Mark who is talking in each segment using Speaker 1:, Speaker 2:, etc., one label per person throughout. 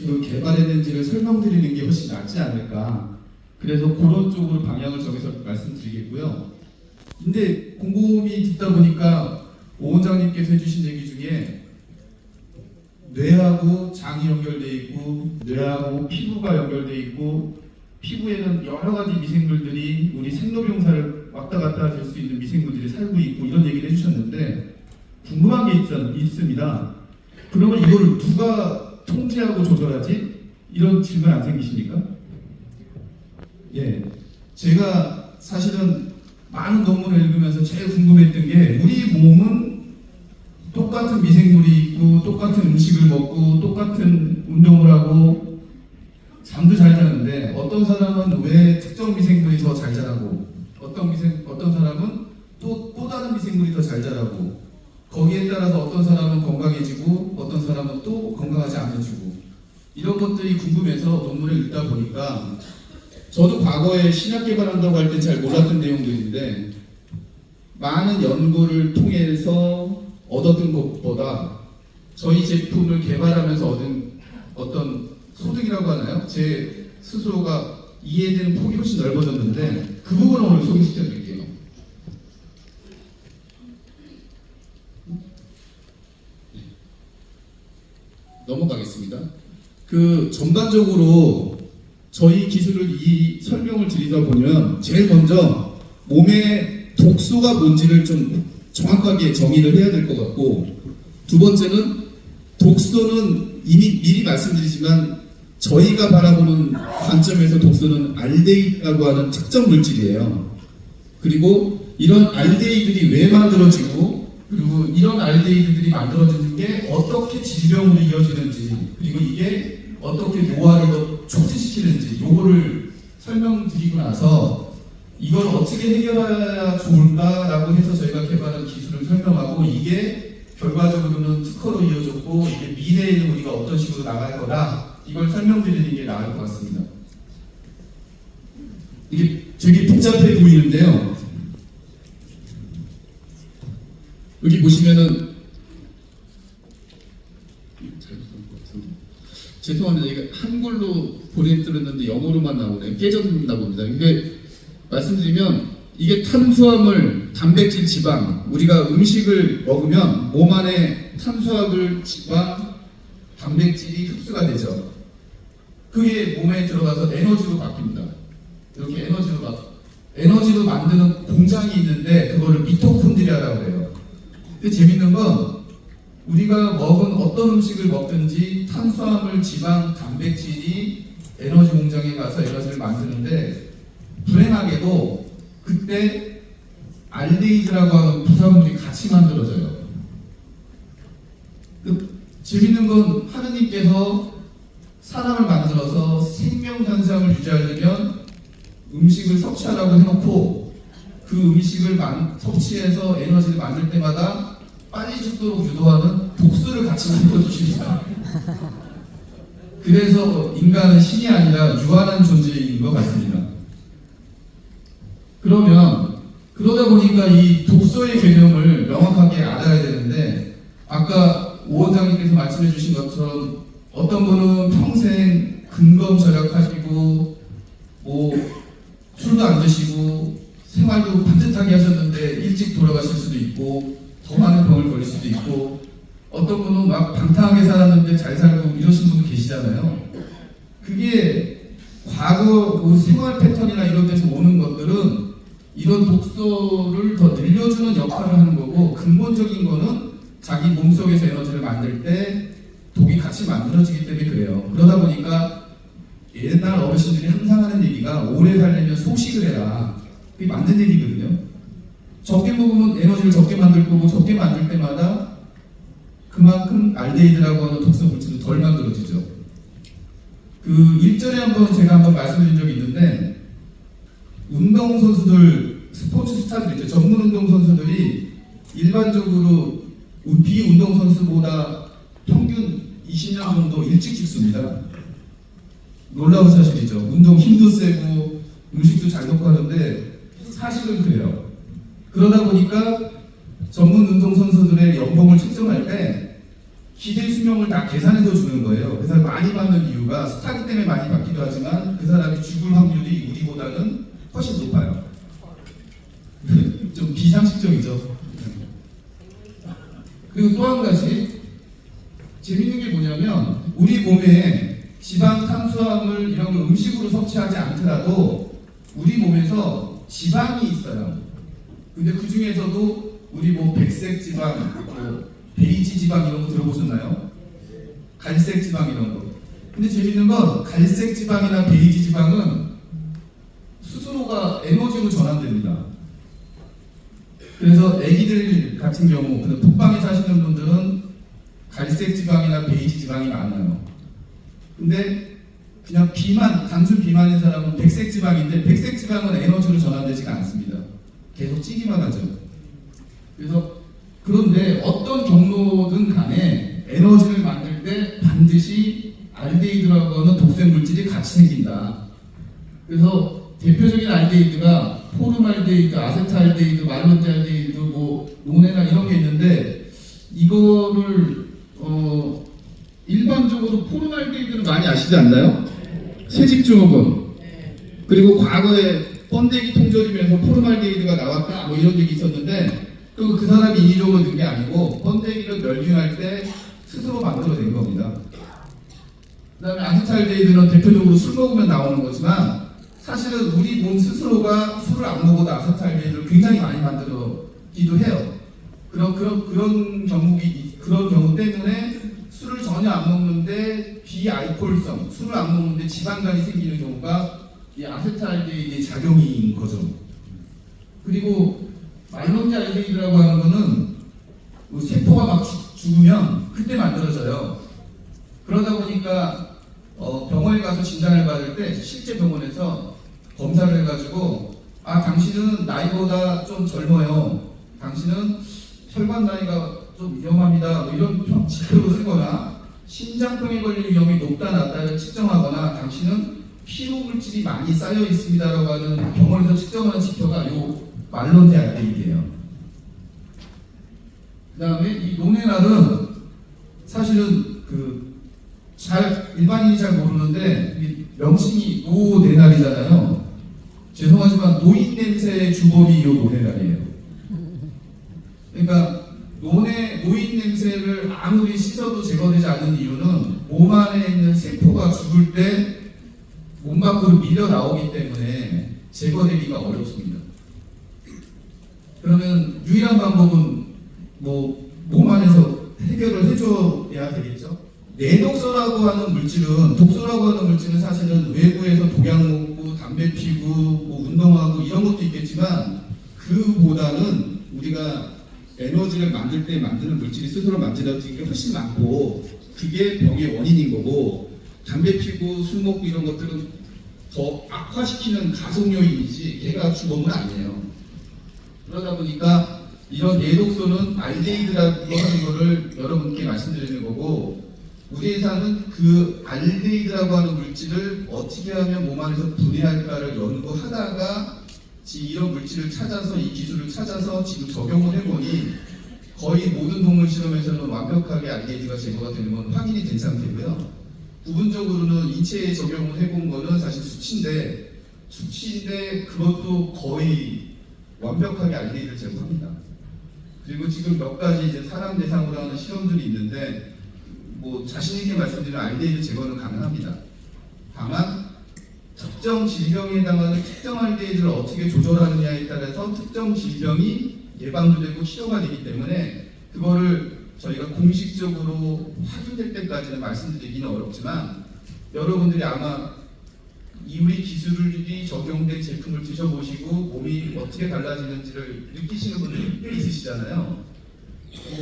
Speaker 1: 지금 개발했는지를 설명드리는 게 훨씬 낫지 않을까. 그래서 그런 쪽으로 방향을 정해서 말씀드리겠고요. 근데 곰곰이 듣다 보니까 오 원장님께서 해주신 얘기 중에 뇌하고 장이 연결돼 있고 뇌하고 피부가 연결돼 있고 피부에는 여러 가지 미생물들이 우리 생로병사를 왔다 갔다 될 수 있는 미생물들이 살고 있고 이런 얘기를 해주셨는데 궁금한 게 있습니다. 그러면 이거를 누가 통제하고 조절하지? 이런 질문 안 생기십니까? 예, 제가 사실은 많은 논문을 읽으면서 제일 궁금했던 게 우리 몸은 똑같은 미생물이 있고 똑같은 음식을 먹고 똑같은 운동을 하고 잠도 잘 자는데 어떤 사람은 왜 특정 미생물이 더 잘 자라고 어떤 사람은 또 다른 미생물이 더 잘 자라고 거기에 따라서 어떤 사람은 건강해지고 어떤 사람은 또 건강하지 않아지고 이런 것들이 궁금해서 논문을 읽다 보니까 저도 과거에 신약 개발한다고 할 때 잘 몰랐던 내용들인데 많은 연구를 통해서 얻었던 것보다 저희 제품을 개발하면서 얻은 어떤 소득이라고 하나요? 제 스스로가 이해되는 폭이 훨씬 넓어졌는데 그 부분을 오늘 소개시켜 드릴게요. 넘어가겠습니다. 전반적으로 저희 기술을 이 설명을 드리다 보면 제일 먼저 몸의 독소가 뭔지를 좀 정확하게 정의를 해야 될 것 같고 두 번째는 독소는 이미 미리 말씀드리지만 저희가 바라보는 관점에서 독소는 알데히드라고 하는 특정 물질이에요. 그리고 이런 알데히드들이 왜 만들어지고 그리고 이런 알데히드들이 만들어지는 게 어떻게 질병으로 이어지는지 그리고 이게 어떻게 노화를 더 촉진시키는지 요거를 설명드리고 나서 이걸 어떻게 해결해야 좋을까라고 해서 저희가 개발한 기술을 설명하고 이게 결과적으로는 특허로 이어졌고 이게 미래에는 우리가 어떤 식으로 나갈 거다 이걸 설명드리는 게 나을 것 같습니다. 이게 되게 복잡해 보이는데요. 여기 보시면은 죄송합니다. 이게 한글로 보내드렸는데 영어로만 나오네요. 깨졌나 봅니다. 이게 말씀드리면 이게 탄수화물, 단백질, 지방 우리가 음식을 먹으면 몸 안에 탄수화물, 지방, 단백질이 흡수가 되죠. 그게 몸에 들어가서 에너지로 바뀝니다. 이렇게 에너지로 만드는 공장이 있는데 그거를 미토콘드리아라고 해요. 근데 재밌는 건 우리가 먹은 어떤 음식을 먹든지 탄수화물, 지방, 단백질이 에너지 공장에 가서 에너지를 만드는데 불행하게도 그때 알데히드라고 하는 부산물이 같이 만들어져요. 재밌는 건 하느님께서 사람을 만들어서 생명 현상을 유지하려면 음식을 섭취하라고 해놓고 그 음식을 섭취해서 에너지를 만들 때마다 빨리 죽도록 유도하는 독소를 같이 만들어주십니다. 그래서 인간은 신이 아니라 유한한 존재인 것 같습니다. 그러다 보니까 이 독소의 개념을 명확하게 알아야 되는데 아까 오 원장님께서 말씀해 주신 것처럼 어떤 분은 평생 근검 절약하시고 술도 안 드시고 생활도 반듯하게 하셨는데 일찍 돌아가실 수도 있고 더 많은 병을 걸릴 수도 있고 어떤 분은 막 방탕하게 살았는데 잘 살고 이러신 분도 계시잖아요. 그게 과거 생활 패턴이나 이런 데서 오는 것들은 이런 독소를 더 늘려주는 역할을 하는 거고 근본적인 거는 자기 몸속에서 에너지를 만들 때 독이 같이 만들어지기 때문에 그래요. 그러다 보니까 옛날 어르신들이 항상 하는 얘기가 오래 살려면 소식을 해라. 그게 맞는 얘기거든요. 적게 먹으면 에너지를 적게 만들 거고 적게 만들 때마다 그만큼 알데히드라고 하는 독소 물질은 덜 만들어지죠. 일전에 제가 한번 말씀드린 적이 있는데 운동선수들, 스포츠 스타들 있죠. 전문 운동선수들이 일반적으로 비운동선수보다 평균 20년 정도 일찍 죽습니다. 놀라운 사실이죠. 운동 힘도 세고 음식도 잘 먹고 하는데 사실은 그래요. 그러다 보니까 전문 운동선수들의 연봉을 책정할 때 기대 수명을 위험을 다 계산해서 주는 거예요. 그래서 많이 받는 이유가 스타기 때문에 많이 받기도 하지만 그 사람이 죽을 확률이 우리보다는 훨씬 높아요. 좀 비상식적이죠. 그리고 또 한 가지 재밌는 게 뭐냐면 우리 몸에 지방, 탄수화물 이런 걸 음식으로 섭취하지 않더라도 우리 몸에서 지방이 있어요. 근데 그 중에서도 우리 뭐 백색 지방, 뭐 베이지 지방 이런 거 들어보셨나요? 갈색 지방 이런 거. 근데 재밌는 건 갈색 지방이나 베이지 지방은 스스로가 에너지로 전환됩니다. 그래서 애기들 같은 경우, 독방에 사시는 분들은 갈색 지방이나 베이지 지방이 많아요. 근데 그냥 비만, 단순 비만인 사람은 백색 지방인데 백색 지방은 에너지로 전환되지가 않습니다. 계속 찌기만 하죠. 그래서 그런데 어떤 경로든 간에 에너지를 만들 때 반드시 알데히드라고 하는 독성 물질이 같이 생긴다. 그래서 대표적인 알데히드가 포름알데히드, 아세트알데히드, 말론제알데히드, 뭐 노네나 이런 게 있는데 이거를 일반적으로 포름알데히드는 많이 아시지 않나요? 세직증후군. 그리고 과거에 번데기 통조림에서 포름알데히드가 나왔다 뭐 이런 얘기 있었는데 또 그 사람이 인위적으로 든 게 아니고 번데기를 멸균할 때 스스로 만들어낸 겁니다. 그 다음에 아세트알데히드는 대표적으로 술 먹으면 나오는 거지만 사실은 우리 몸 스스로가 술을 안 먹어도 아세트알데히드를 굉장히 많이 만들기도 해요. 그런 경우 때문에 술을 전혀 안 먹는데 비알코올성, 술을 안 먹는데 지방간이 생기는 경우가 이 아세트알데히드의 작용인 거죠. 그리고 말론제 알데히드라고 하는 거는 뭐 세포가 막 죽으면 그때 만들어져요. 그러다 보니까 병원에 가서 진단을 받을 때 실제 병원에서 검사를 해가지고 당신은 나이보다 좀 젊어요. 당신은 혈관 나이가 좀 위험합니다. 뭐 이런 지표로 쓰거나 심장병에 걸릴 위험이 높다 낮다를 측정하거나 당신은 피로 물질이 많이 쌓여 있습니다라고 하는 병원에서 측정하는 지표가 요 말론제 알데히드예요. 그 다음에 이 노네랄은 사실은 일반인이 잘 모르는데 명칭이 노네랄이잖아요. 죄송하지만 노인 냄새의 주범이 이 노네랄이에요. 그러니까 노인 냄새를 아무리 씻어도 제거되지 않는 이유는 몸 안에 있는 세포가 죽을 때 몸 밖으로 밀려 나오기 때문에 제거되기가 어렵습니다. 그러면 유일한 방법은 뭐 몸 안에서 해결을 해줘야 되겠죠. 내독소라고 하는 물질은, 독소라고 하는 물질은 사실은 외부에서 독약 먹고 담배 피고 뭐 운동하고 이런 것도 있겠지만 그보다는 우리가 에너지를 만들 때 만드는 물질이 스스로 만들어지는 게 훨씬 많고 그게 병의 원인인 거고 담배 피고 술 먹고 이런 것들은 더 악화시키는 가속 요인이지 걔가 주범은 아니에요. 그러다 보니까 이런 내독소는 알데히드라고 하는 거를 여러분께 말씀드리는 거고 우리 회사는 그 알데히드라고 하는 물질을 어떻게 하면 몸 안에서 분해할까를 연구하다가 이런 물질을 찾아서 이 기술을 찾아서 지금 적용을 해보니 거의 모든 동물 실험에서는 완벽하게 알데히드가 제거가 되는 건 확인이 된 상태고요. 부분적으로는 인체에 적용을 해본 거는 사실 수치인데 그것도 거의 완벽하게 알데히드를 제거합니다. 그리고 지금 몇 가지 이제 사람 대상으로 하는 실험들이 있는데 뭐 자신 있게 말씀드리면 알데히드 제거는 가능합니다. 다만 특정 질병에 해당하는 특정 알데히드를 어떻게 조절하느냐에 따라서 특정 질병이 예방도 되고 치료가 되기 때문에 그거를 저희가 공식적으로 확인될 때까지는 말씀드리기는 어렵지만 여러분들이 아마 우리 기술이 적용된 제품을 드셔보시고 몸이 어떻게 달라지는지를 느끼시는 분들이 꽤 있으시잖아요.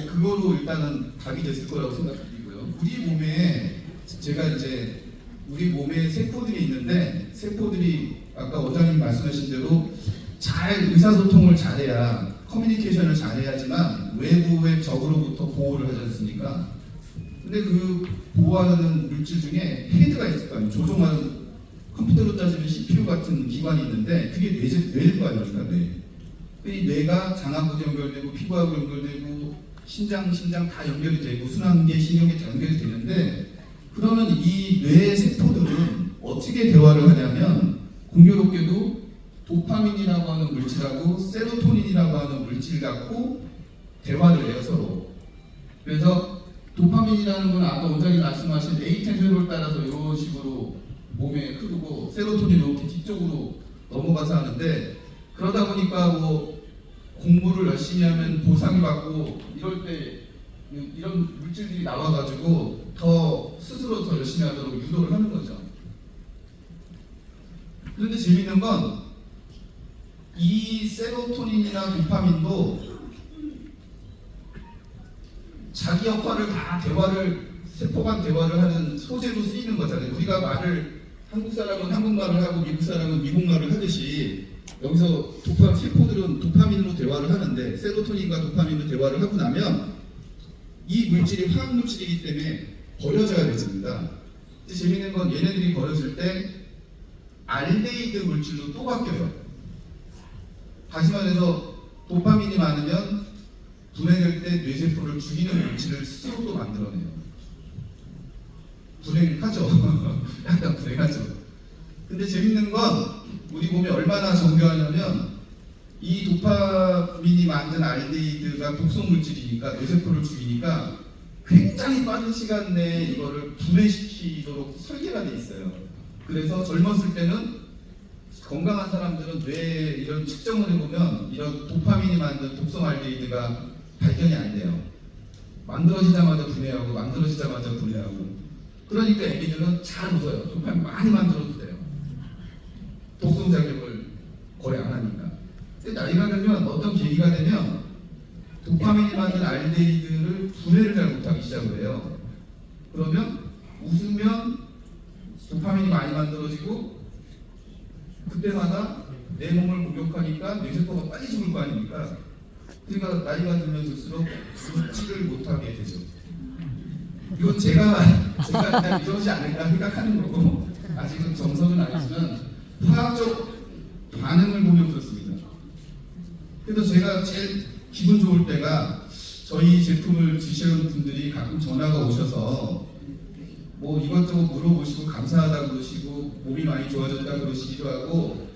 Speaker 1: 그거로 일단은 답이 됐을 거라고 생각드리고요. 우리 몸에 세포들이 있는데 세포들이 아까 원장님 말씀하신 대로 잘 의사소통을 잘해야 커뮤니케이션을 잘해야지만 외부의 적으로부터 보호를 하지 않습니까? 근데 그 보호하는 물질 중에 헤드가 있을 거 아니에요. 조종하는 컴퓨터로 따지면 CPU 같은 기관이 있는데 그게 뇌일 거 아닙니까? 이 뇌가 장하고 연결되고 피부하고 연결되고 신장 다 연결이 되고 순환계, 신경계 다 연결이 되는데 그러면 이 뇌 세포들은 어떻게 대화를 하냐면 공교롭게도 도파민이라고 하는 물질하고 세로토닌이라고 하는 물질 갖고 대화를 해요 서로. 그래서 도파민이라는 건 아까 원장님 말씀하신 A10회로를 따라서 이런 식으로 몸에 흐르고 세로토닌은 이렇게 뒤쪽으로 넘어가서 하는데 그러다 보니까 뭐 공부를 열심히 하면 보상이 받고 이럴 때 이런 물질들이 나와가지고 더 스스로 더 열심히 하도록 유도를 하는 거죠. 그런데 재밌는 건 이 세로토닌이나 도파민도 자기 역할을 다 세포 간 대화를 하는 소재로 쓰이는 거잖아요. 우리가 한국 사람은 한국말을 하고 미국 사람은 미국말을 하듯이 여기서 세포들은 도파민으로 대화를 하는데 세로토닌과 도파민으로 대화를 하고 나면 이 물질이 화학 물질이기 때문에 버려져야 되습니다. 재밌는 건 얘네들이 버려질 때 알데히드 물질로 또 바뀌어요. 다시 말해서 도파민이 많으면 분해될 때 뇌세포를 죽이는 물질을 스스로 또 만들어내요. 분해하죠. 약간 분해하죠. 근데 재밌는 건 우리 몸이 얼마나 정교하냐면 이 도파민이 만든 알데히드가 독성 물질이니까 뇌세포를 죽이니까 굉장히 빠른 시간 내에 이거를 분해시키도록 설계가 돼 있어요. 그래서 젊었을 때는 건강한 사람들은 뇌에 이런 측정을 해보면 이런 도파민이 만든 독성 알데히드가 발견이 안 돼요. 만들어지자마자 분해하고 그러니까 애기들은 잘 웃어요. 도파민 많이 만들어도 돼요. 독성 작용을 거의 안 하니까. 근데 나이가 들면 어떤 계기가 되면 도파민이 만든 알데히드를 분해를 잘 못하기 시작을 해요. 그러면 웃으면 도파민이 많이 만들어지고 그때마다 내 몸을 공격하니까 뇌세포가 빨리 죽을 거 아닙니까? 그러니까 나이가 들면 들수록 웃지를 못하게 되죠. 이건 제가 그냥 이러지 않을까 생각하는 거고 아직은 정석은 아니지만 화학적 반응을 보면 그렇습니다. 그래서 제가 제일 기분 좋을 때가 저희 제품을 드시는 분들이 가끔 전화가 오셔서 뭐 이것저것 물어보시고 감사하다고 그러시고 몸이 많이 좋아졌다 그러시기도 하고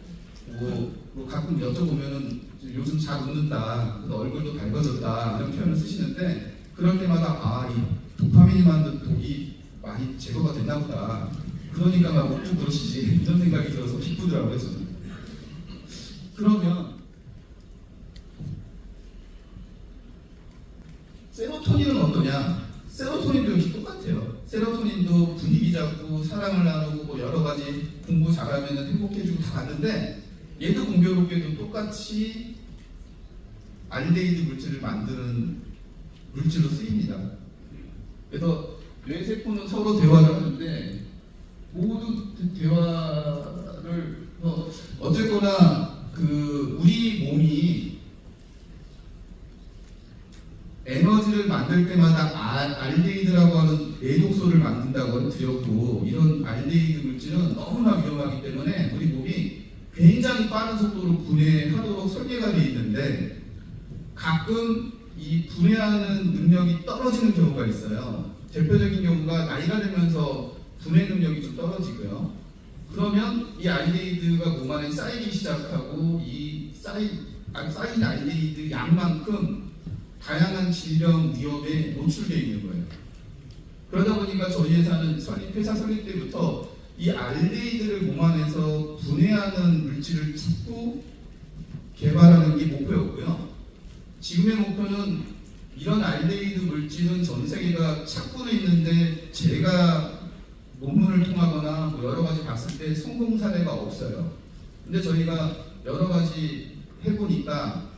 Speaker 1: 뭐 가끔 여쭤보면은 요즘 잘 웃는다, 얼굴도 밝아졌다 이런 표현을 쓰시는데 그럴 때마다 이 도파민이 만든 독이 많이 제거가 됐나 보다. 그러니까 막 웃고 그러시지 이런 생각이 들어서 기쁘더라고요 저는. 그러면 세로토닌은 어떠냐? 세로토닌도 역시 똑같아요. 세로토닌도 분위기 잡고 사랑을 나누고 뭐 여러 가지 공부 잘하면 행복해지고 다 가는데 얘도 공교롭게도 똑같이 알데히드 물질을 만드는 물질로 쓰입니다. 그래서 뇌세포는 서로 대화를 하는데 모두 대화를 어쨌거나 우리 몸이 에너지를 만들 때마다 알데히드라고 하는 내독소를 만든다고 드렸고 이런 알데히드 물질은 너무나 위험하기 때문에 우리 몸이 굉장히 빠른 속도로 분해하도록 설계가 되어 있는데 가끔 이 분해하는 능력이 떨어지는 경우가 있어요. 대표적인 경우가 나이가 들면서 분해 능력이 좀 떨어지고요. 그러면 이 알데히드가 몸 안에 쌓이기 시작하고 이 쌓인 알데히드 양만큼 다양한 질병 위험에 노출되어 있는 거예요. 그러다 보니까 저희 회사는 회사 설립 때부터 이 알데히드를 몸 안에서 분해하는 물질을 찾고 개발하는 게 목표였고요. 지금의 목표는 이런 알데히드 물질은 전 세계가 찾고는 있는데 제가 논문을 통하거나 뭐 여러 가지 봤을 때 성공 사례가 없어요. 근데 저희가 여러 가지 해보니까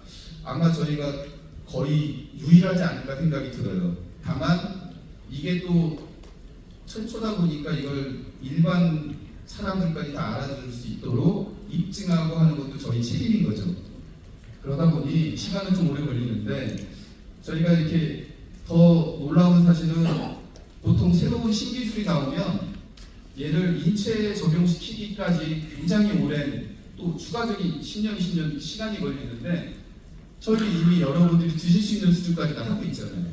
Speaker 1: 아마 저희가 거의 유일하지 않을까 생각이 들어요. 다만 이게 또 최초다 보니까 이걸 일반 사람들까지 다 알아들을 수 있도록 입증하고 하는 것도 저희 책임인 거죠. 그러다 보니 시간은 좀 오래 걸리는데 저희가 이렇게 더 놀라운 사실은 보통 새로운 신기술이 나오면 얘를 인체에 적용시키기까지 굉장히 오랜 또 추가적인 10년, 20년 시간이 걸리는데 저희 이미 여러분들이 드실 수 있는 수준까지 다 하고 있잖아요.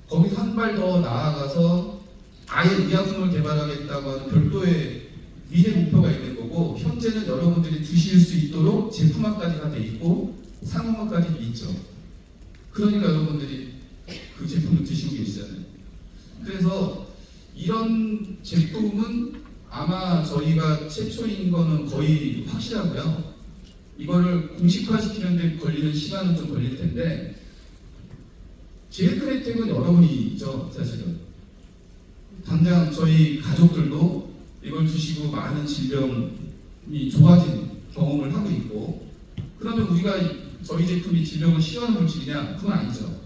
Speaker 1: 거기서 한 발 더 나아가서 아예 의약품을 개발하겠다고 하는 별도의 미래 목표가 있는 거고, 현재는 여러분들이 드실 수 있도록 제품화까지 다 돼 있고 상용화까지 있죠. 그러니까 여러분들이 그 제품을 드시고 계시잖아요. 그래서 이런 제품은 아마 저희가 최초인 거는 거의 확실하고요. 이거를 공식화시키는 데 걸리는 시간은 좀 걸릴 텐데, 제일 큰 혜택은 여러분이죠, 사실은. 당장 저희 가족들도 이걸 드시고 많은 질병이 좋아진 경험을 하고 있고, 그러면 우리가 저희 제품이 질병을 치료하는 물질이냐? 그건 아니죠.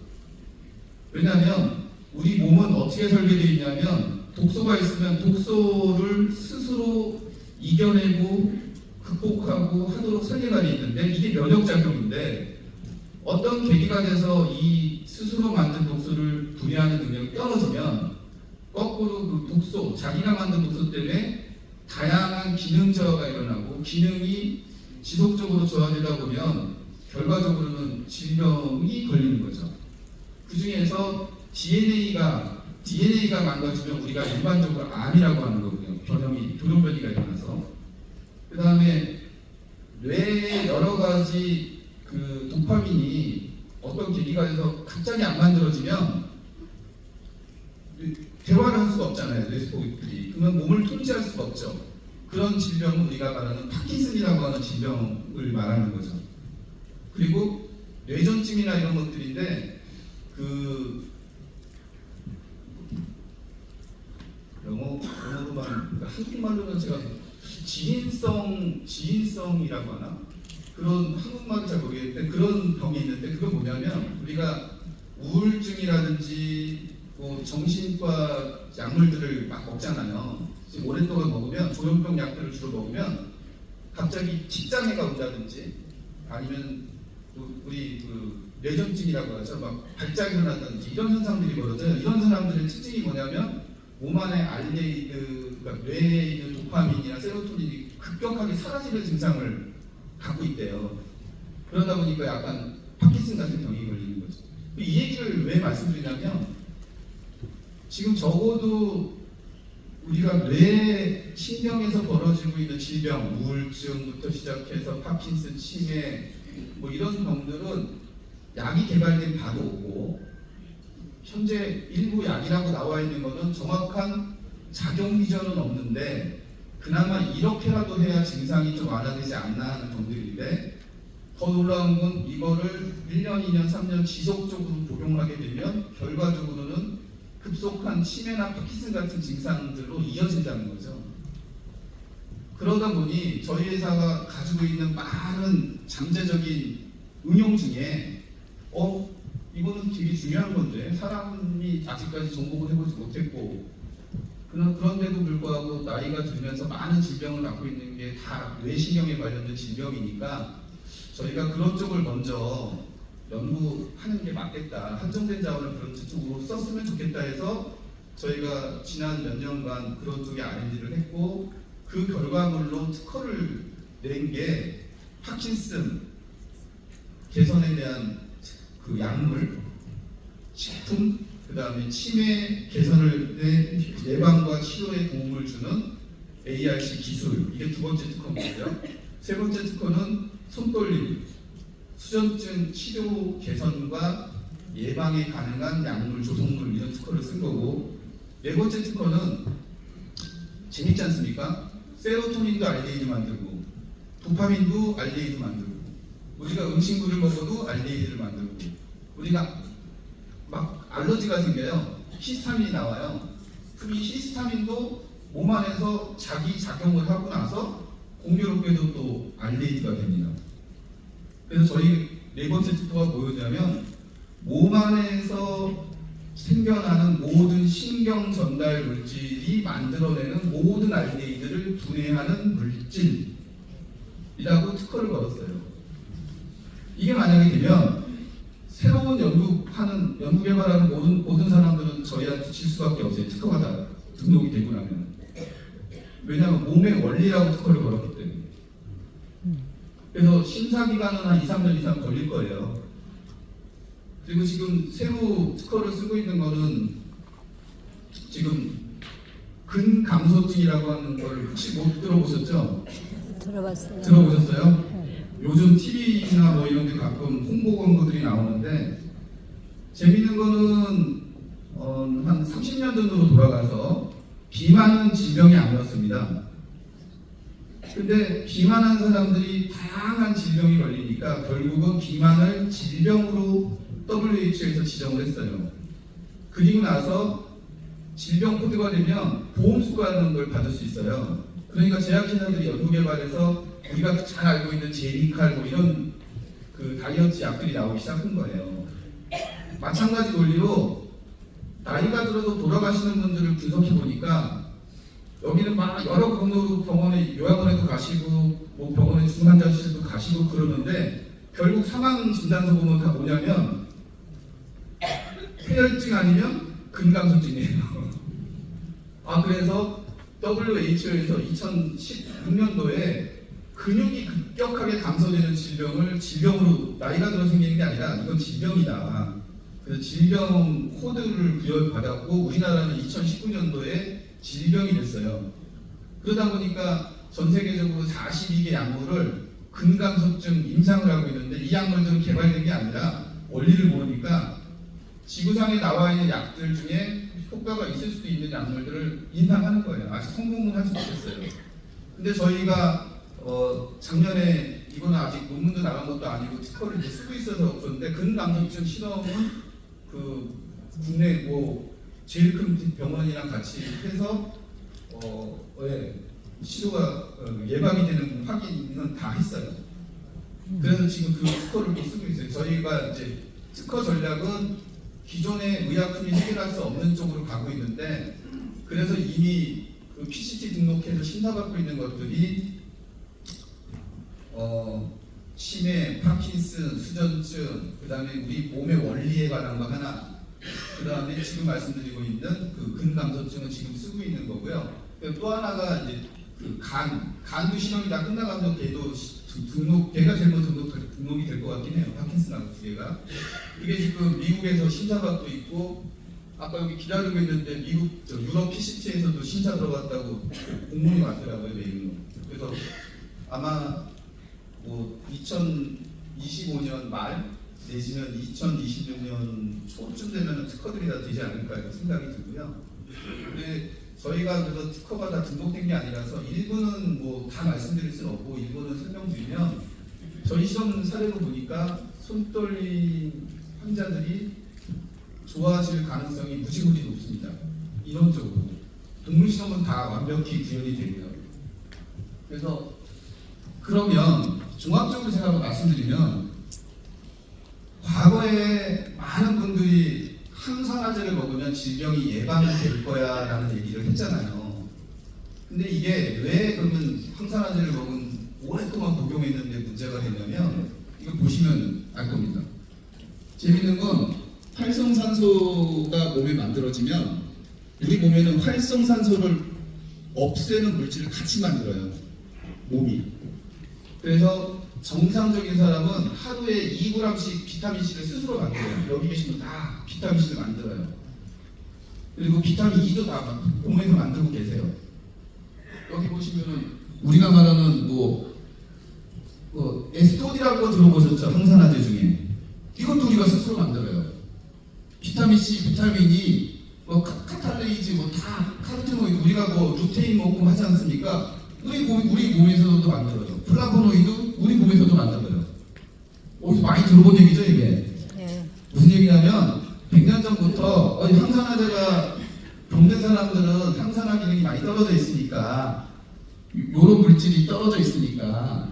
Speaker 1: 왜냐하면 우리 몸은 어떻게 설계되어 있냐면, 독소가 있으면 독소를 스스로 이겨내고 극복하고 하도록 설계가 되어 있는데, 이게 면역작용인데 어떤 계기가 돼서 이 스스로 만든 독소를 분해하는 능력이 떨어지면 거꾸로 그 독소, 자기가 만든 독소 때문에 다양한 기능 저하가 일어나고, 기능이 지속적으로 저하되다 보면 결과적으로는 질병이 걸리는 거죠. 그 중에서 DNA가 망가지면 우리가 일반적으로 암이라고 하는 거고요. 돌연변이가 일어나서. 그 다음에 뇌에 여러 가지 그 도파민이 어떤 계기가 돼서 갑자기 안 만들어지면 대화를 할 수가 없잖아요, 뇌세포들이. 그러면 몸을 통제할 수가 없죠. 그런 질병은 우리가 말하는 파킨슨이라고 하는 질병을 말하는 거죠. 그리고 뇌전증이나 이런 것들인데, 영어로만, 한국말로는 제가 지인성이라고 하나? 그런 한국말을 잘 모르겠는데, 그런 병이 있는데, 그건 뭐냐면, 우리가 우울증이라든지 뭐 정신과 약물들을 막 먹잖아요. 지금 오랫동안 먹으면, 조현병 약들을 주로 먹으면 갑자기 직장애가 온다든지, 아니면 우리 뇌전증이라고 하죠. 막 발작이 일어난다든지 이런 현상들이 벌어져요. 이런 사람들의 특징이 뭐냐면, 몸 안에 알데히드, 그러니까 뇌에 있는 도파민이나 세로토닌이 급격하게 사라지는 증상을 갖고 있대요. 그러다 보니까 약간 파킨슨 같은 병이 걸리는 거죠. 이 얘기를 왜 말씀드리냐면, 지금 적어도 우리가 뇌 신경에서 벌어지고 있는 질병, 우울증부터 시작해서 파킨슨, 치매, 뭐 이런 병들은 약이 개발된 바도 오고, 현재 일부 약이라고 나와 있는 것은 정확한 작용 기전은 없는데, 그나마 이렇게라도 해야 증상이 좀 완화되지 않나 하는 병들인데, 더 놀라운 건 이거를 1년, 2년, 3년 지속적으로 복용하게 되면 결과적으로는 급속한 치매나 파킨슨 같은 증상들로 이어진다는 거죠. 그러다 보니 저희 회사가 가지고 있는 많은 잠재적인 응용 중에 이거는 되게 중요한 건데, 사람이 아직까지 전공을 해보지 못했고, 그런데도 불구하고 나이가 들면서 많은 질병을 갖고 있는 게 다 뇌신경에 관련된 질병이니까 저희가 그런 쪽을 먼저 연구하는 게 맞겠다, 한정된 자원을 그런 쪽으로 썼으면 좋겠다 해서 저희가 지난 몇 년간 그런 쪽에 R&D를 했고, 그 결과물로 특허를 낸 게 파킨슨 개선에 대한 그 약물, 식품, 그 다음에 치매 개선을 예방과 치료에 도움을 주는 ARC 기술, 이게 두 번째 특허고요. 세 번째 특허는 손떨림, 수전증 치료 개선과 예방에 가능한 약물 조성물, 이런 특허를 쓴 거고, 네 번째 특허는 재밌지 않습니까? 세로토닌도 알데히드 만들고, 도파민도 알데히드 만들고, 우리가 음식물을 먹어도 알데히드를 만들고, 우리가 막 알러지가 생겨요. 히스타민이 나와요. 그럼 이 히스타민도 몸 안에서 자기 작용을 하고 나서 공교롭게도 또 알데히드가 됩니다. 그래서 저희 네 번째 특허가 뭐였냐면, 몸 안에서 생겨나는 모든 신경 전달 물질이 만들어내는 모든 알데히드를 분해하는 물질이라고 특허를 걸었어요. 이게 만약에 되면 새로운 연구 개발하는 모든 사람들은 저희한테 질 수밖에 없어요. 특허가 다 등록이 되고 나면. 왜냐하면 몸의 원리라고 특허를 걸었기 때문에. 그래서 심사 기간은 한 2, 3년 이상 걸릴 거예요. 그리고 지금 새로 특허를 쓰고 있는 거는 지금 근감소증이라고 하는 걸 혹시 못 들어보셨죠?
Speaker 2: 들어봤어요.
Speaker 1: 들어보셨어요?
Speaker 2: 네.
Speaker 1: 요즘 TV나 뭐 이런 데 가끔 홍보 광고들이 나오는데 재밌는 거는 한 30년 전으로 돌아가서 비만은 질병이 아니었습니다. 근데 비만한 사람들이 다양한 질병이 걸리니까 결국은 비만을 질병으로 WHO에서 지정을 했어요. 그리고 나서 질병 코드가 되면 보험수가라는 걸 받을 수 있어요. 그러니까 제약회사들이 연구개발해서 우리가 잘 알고 있는 제니칼 뭐 이런 그 다이어트 약들이 나오기 시작한 거예요. 마찬가지 논리로 나이가 들어서 돌아가시는 분들을 분석해 보니까 여기는 막 여러 병원에 요양원에도 가시고 뭐 병원에 중환자실도 가시고 그러는데 결국 사망 진단서 보면 다 뭐냐면 폐혈증 아니면 근감소증이에요. 그래서 WHO에서 2016년도에 근육이 급격하게 감소되는 질병을 질병으로 나이가 들어 생기는 게 아니라 이건 질병이다. 그래서 질병 코드를 부여받았고 우리나라는 2019년도에 질병이 됐어요. 그러다 보니까 전 세계적으로 42개 약물을 근감소증 임상을 하고 있는데 이 약물들은 개발된 게 아니라 원리를 모르니까 지구상에 나와 있는 약들 중에 효과가 있을 수도 있는 약물들을 임상하는 거예요. 아직 성공은 하지 못했어요. 근데 저희가 작년에 이거는 아직 논문도 나간 것도 아니고 특허를 이제 쓰고 있어서 그런데 근감소증 실험은 그 국내 뭐 제일 큰 병원이랑 같이 해서 치료가 예방이 되는 확인은 다 했어요. 그래서 지금 그 특허를 또 쓰고 있어요. 저희가 이제 특허 전략은 기존의 의약품이 해결할 수 없는 쪽으로 가고 있는데 그래서 이미 그 PCT 등록해서 심사받고 있는 것들이 치매, 파킨슨, 수전증, 그 다음에 우리 몸의 원리에 관한 거 하나, 그 다음에 지금 말씀드리고 있는 그 근감소증은 지금 쓰고 있는 거고요. 또 하나가 이제 그 간도 실험이 다 끝나가면 걔도 걔가 제일 먼저 등록이 될 것 같긴 해요. 파킨슨하고 두 개가. 이게 지금 미국에서 심사받고 있고, 아까 여기 기다리고 있는데 미국 유럽 PCT에서도 심사 들어갔다고 공문이 왔더라고요, 메일로. 그래서 아마 뭐 2025년 말 내지는 2026년 초쯤 되면 특허들이 다 되지 않을까 이렇게 생각이 들고요. 근데 저희가 그래서 특허가 다 등록된 게 아니라서 일부는 뭐 다 말씀드릴 수는 없고 일부는 설명드리면 저희 실험 사례로 보니까 손 떨린 환자들이 좋아질 가능성이 무지무지 높습니다. 이론적으로. 동물 실험은 다 완벽히 구현이 되고요. 그래서 그러면 종합적으로 제가 말씀드리면 과거에 많은 분들이 항산화제를 먹으면 질병이 예방될 거야 라는 얘기를 했잖아요. 근데 이게 왜 그러면 항산화제를 먹은 오랫동안 복용했는데 문제가 됐냐면 이거 보시면 알 겁니다. 재밌는 건 활성산소가 몸에 만들어지면 우리 몸에는 활성산소를 없애는 물질을 같이 만들어요. 몸이. 그래서 정상적인 사람은 하루에 2g씩 비타민C를 스스로 만들어요. 여기 계신 분 다 비타민C를 만들어요. 그리고 비타민 E도 다 몸에서 만들고 계세요. 여기 보시면은 우리가 말하는 뭐 에스토디라고 들어보셨죠? 항산화제 중에. 이것도 우리가 스스로 만들어요. 비타민C, 비타민 E, 뭐 카탈레이즈, 뭐 다 카로티노이드, 우리가 뭐 루테인 먹고 하지 않습니까? 우리 몸에서도 만들어요. 플라보노이드 우리 몸에서도 만들어요. 어디서 많이 들어본 얘기죠 이게?
Speaker 2: 네.
Speaker 1: 무슨 얘기냐면 100년 전부터 항산화제가 병든 사람들은 항산화 기능이 많이 떨어져 있으니까 요런 물질이 떨어져 있으니까